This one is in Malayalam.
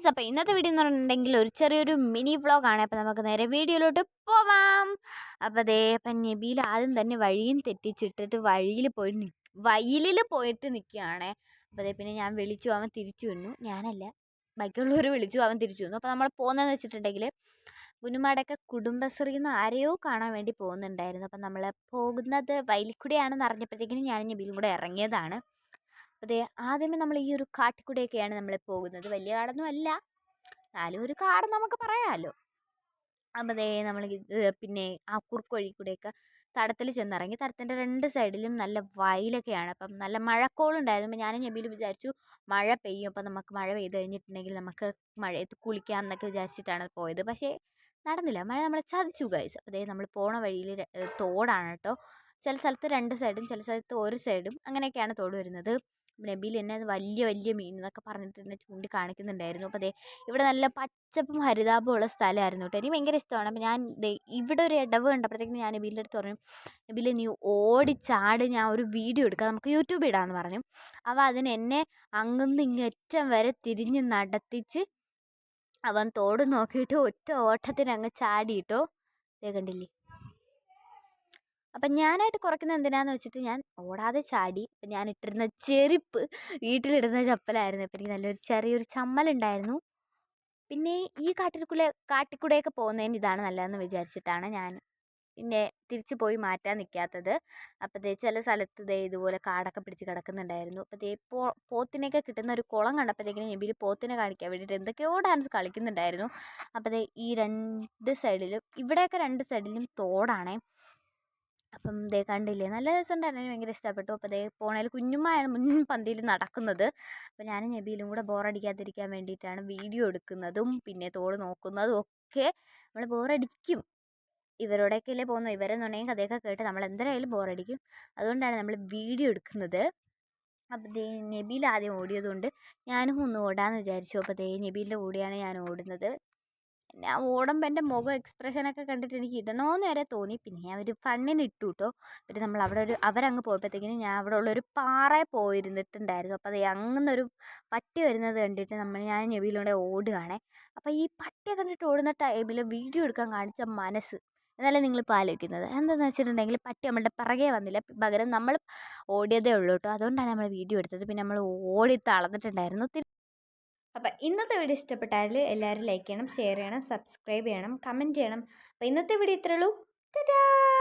ഗൈസ്, അപ്പോൾ ഇന്നത്തെ വീഡിയോ എന്ന് പറഞ്ഞിട്ടുണ്ടെങ്കിൽ ഒരു ചെറിയൊരു മിനി വ്ളോഗാണ്. അപ്പോൾ നമുക്ക് നേരെ വീഡിയോയിലോട്ട് പോവാം. അപ്പോൾ അപ്പം നബീൽ ആദ്യം തന്നെ വഴിയും തെറ്റിച്ചിട്ടിട്ട് വയലിൽ പോയിട്ട് നിൽക്കുകയാണേ. അപ്പോൾ പിന്നെ ഞാൻ വിളിച്ചു, അവൻ തിരിച്ചു വന്നു. ഞാനല്ല, ബാക്കിയുള്ളവർ വിളിച്ചു, അവൻ തിരിച്ചു വന്നു. അപ്പോൾ നമ്മൾ പോകുന്നതെന്ന് വെച്ചിട്ടുണ്ടെങ്കിൽ ഗുനുമാടൊക്കെ കുടുംബശ്രീന്ന് ആരെയോ കാണാൻ വേണ്ടി പോകുന്നുണ്ടായിരുന്നു. അപ്പം നമ്മൾ പോകുന്നത് വയലിൽ കൂടെയാണെന്ന് അറിഞ്ഞപ്പോഴത്തേക്കിനും ഞാനും നബീലും കൂടെ ഇറങ്ങിയതാണ്. അതെ, ആദ്യമേ നമ്മൾ ഈ ഒരു കാട്ടിക്കൂടെയൊക്കെയാണ് നമ്മൾ പോകുന്നത്. വലിയ കാടൊന്നും അല്ല, എന്നാലും ഒരു കാട് നമുക്ക് പറയാമല്ലോ. അപ്പോൾ അതേ നമ്മൾ പിന്നെ ആ കുറുക്ക് വഴി കൂടെയൊക്കെ തടത്തിൽ ചെന്നിറങ്ങി. തടത്തിൻ്റെ രണ്ട് സൈഡിലും നല്ല വയലൊക്കെയാണ്. അപ്പം നല്ല മഴക്കോളുണ്ടായിരുന്നു. അപ്പോൾ ഞാനും നബീലും വിചാരിച്ചു മഴ പെയ്യും, അപ്പം നമുക്ക് മഴ പെയ്ത് കഴിഞ്ഞിട്ടുണ്ടെങ്കിൽ നമുക്ക് മഴയത്ത് കുളിക്കാം എന്നൊക്കെ വിചാരിച്ചിട്ടാണ് പോയത്. പക്ഷേ നടന്നില്ല, മഴ നമ്മളെ ചതിച്ചു ഗൈസ്. അപ്പോൾ അതേ നമ്മൾ പോണ വഴിയിൽ തോടാണ് കേട്ടോ. ചില സ്ഥലത്ത് രണ്ട് സൈഡും ചില സ്ഥലത്ത് ഒരു സൈഡും അങ്ങനെയൊക്കെയാണ് തോട് വരുന്നത്. നബീൽ എന്നെ വലിയ വലിയ മീൻ എന്നൊക്കെ പറഞ്ഞിട്ട് എന്നെ ചൂണ്ടിക്കാണിക്കുന്നുണ്ടായിരുന്നു. അപ്പോൾ ഇവിടെ നല്ല പച്ചപ്പും ഹരിതാപമുള്ള സ്ഥലമായിരുന്നു കേട്ടോ. എനിക്ക് ഭയങ്കര ഇഷ്ടമാണ്. അപ്പോൾ ഞാൻ ഇവിടെ ഒരു ഇടവ് കണ്ടപ്പോഴത്തേക്കും ഞാൻ നബീലിൻ്റെ അടുത്ത് പറഞ്ഞു, നബീൽ നീ ഓടിച്ചാട്, ഞാൻ ഒരു വീഡിയോ എടുക്കാം, നമുക്ക് യൂട്യൂബിൽ ഇടാമെന്ന് പറഞ്ഞു. അപ്പോൾ അതിന് എന്നെ അങ്ങന്ന് ഇങ്ങറ്റം വരെ തിരിഞ്ഞ് നടത്തിച്ച് അവൻ തോട് നോക്കിയിട്ട് ഒറ്റ ഓട്ടത്തിന് അങ്ങ് ചാടിയിട്ടോ. കണ്ടില്ലേ. അപ്പം ഞാനായിട്ട് കുറയ്ക്കുന്നത് എന്തിനാന്ന് വെച്ചിട്ട് ഞാൻ ഓടാതെ ചാടി. അപ്പം ഞാൻ ഇട്ടിരുന്ന ചെരുപ്പ് വീട്ടിലിടുന്ന ചപ്പലായിരുന്നു. അപ്പം എനിക്ക് നല്ലൊരു ചെറിയൊരു ചമ്മലുണ്ടായിരുന്നു. പിന്നെ ഈ കാട്ടിക്കൂടെയൊക്കെ പോകുന്നതിന് ഇതാണ് നല്ലതെന്ന് വിചാരിച്ചിട്ടാണ് ഞാൻ പിന്നെ തിരിച്ചു പോയി മാറ്റാൻ നിൽക്കാത്തത്. അപ്പോൾ ചില സ്ഥലത്ത് ഇതുപോലെ കാടൊക്കെ പിടിച്ച് കിടക്കുന്നുണ്ടായിരുന്നു. അപ്പോൾ പോത്തിനെയൊക്കെ കിട്ടുന്ന ഒരു കുളം കണ്ടപ്പോഴത്തേക്കിനും നബീൽ പോത്തിനെ കാണിക്കാൻ വേണ്ടിയിട്ട് എന്തൊക്കെയോ ഡാൻസ് കളിക്കുന്നുണ്ടായിരുന്നു. അപ്പോൾ ഈ രണ്ട് സൈഡിലും, ഇവിടെയൊക്കെ രണ്ട് സൈഡിലും തോടാണേ. അപ്പം കണ്ടില്ലേ, നല്ല രസമുണ്ടായിരുന്നു. എനിക്ക് ഭയങ്കര ഇഷ്ടപ്പെട്ടു. അപ്പോൾ പോണേൽ കുഞ്ഞുമ്മയാണ് മുൻപന്തിയിൽ നടക്കുന്നത്. അപ്പോൾ ഞാനും നബീലും കൂടെ ബോറടിക്കാതിരിക്കാൻ വേണ്ടിയിട്ടാണ് വീഡിയോ എടുക്കുന്നതും പിന്നെ തോട് നോക്കുന്നതും ഒക്കെ. നമ്മൾ ബോറടിക്കും, ഇവരോടൊക്കെയല്ലേ പോകുന്നത്. ഇവരെന്നുണ്ടെങ്കിൽ കഥയൊക്കെ കേട്ട് നമ്മൾ എന്തായാലും ബോറടിക്കും. അതുകൊണ്ടാണ് നമ്മൾ വീഡിയോ എടുക്കുന്നത്. അപ്പോൾ നബീൽ ആദ്യം ഓടിയതുകൊണ്ട് ഞാനും ഒന്ന് ഓടാമെന്ന് വിചാരിച്ചു. അപ്പോൾ നബീലിൻ്റെ കൂടെയാണ് ഞാൻ ഓടുന്നത്. ഞാൻ ഓടുമ്പോൾ എൻ്റെ മുഖം എക്സ്പ്രഷനൊക്കെ കണ്ടിട്ട് എനിക്ക് ഇടണമെന്ന് വരെ തോന്നി. പിന്നെ ഞാൻ ഒരു ഫണ്ണിന് ഇട്ടു കേട്ടോ. പിന്നെ നമ്മൾ അവരങ്ങ് പോയപ്പോഴത്തേക്കിനും ഞാൻ അവിടെ ഉള്ളൊരു പാറയിൽ പോയിരുന്നിട്ടുണ്ടായിരുന്നു. അപ്പോൾ അങ്ങനൊരു പട്ടി വരുന്നത് കണ്ടിട്ട് ഞാൻ നബീലൂടെ ഓടുകയാണേ. അപ്പോൾ ഈ പട്ടിയെ കണ്ടിട്ട് ഓടുന്ന ടൈമിൽ വീഡിയോ എടുക്കാൻ കാണിച്ച മനസ്സ് എന്നല്ലേ നിങ്ങളിപ്പോൾ ആലോചിക്കുന്നത്. എന്താണെന്ന് വെച്ചിട്ടുണ്ടെങ്കിൽ പട്ടി നമ്മളുടെ പിറകെ വന്നില്ല, പകരം നമ്മൾ ഓടിയതേ ഉള്ളൂ കേട്ടോ. അതുകൊണ്ടാണ് നമ്മൾ വീഡിയോ എടുത്തത്. പിന്നെ നമ്മൾ ഓടി തളർന്നിട്ടുണ്ടായിരുന്നു. അപ്പോൾ ഇന്നത്തെ വീഡിയോ ഇഷ്ടപ്പെട്ടാൽ എല്ലാവരും ലൈക്ക് ചെയ്യണം, ഷെയർ ചെയ്യണം, സബ്സ്ക്രൈബ് ചെയ്യണം, കമൻറ്റ് ചെയ്യണം. അപ്പോൾ ഇന്നത്തെ വീഡിയോ ഇത്രയേ ഉള്ളൂ. ടാറ്റാ.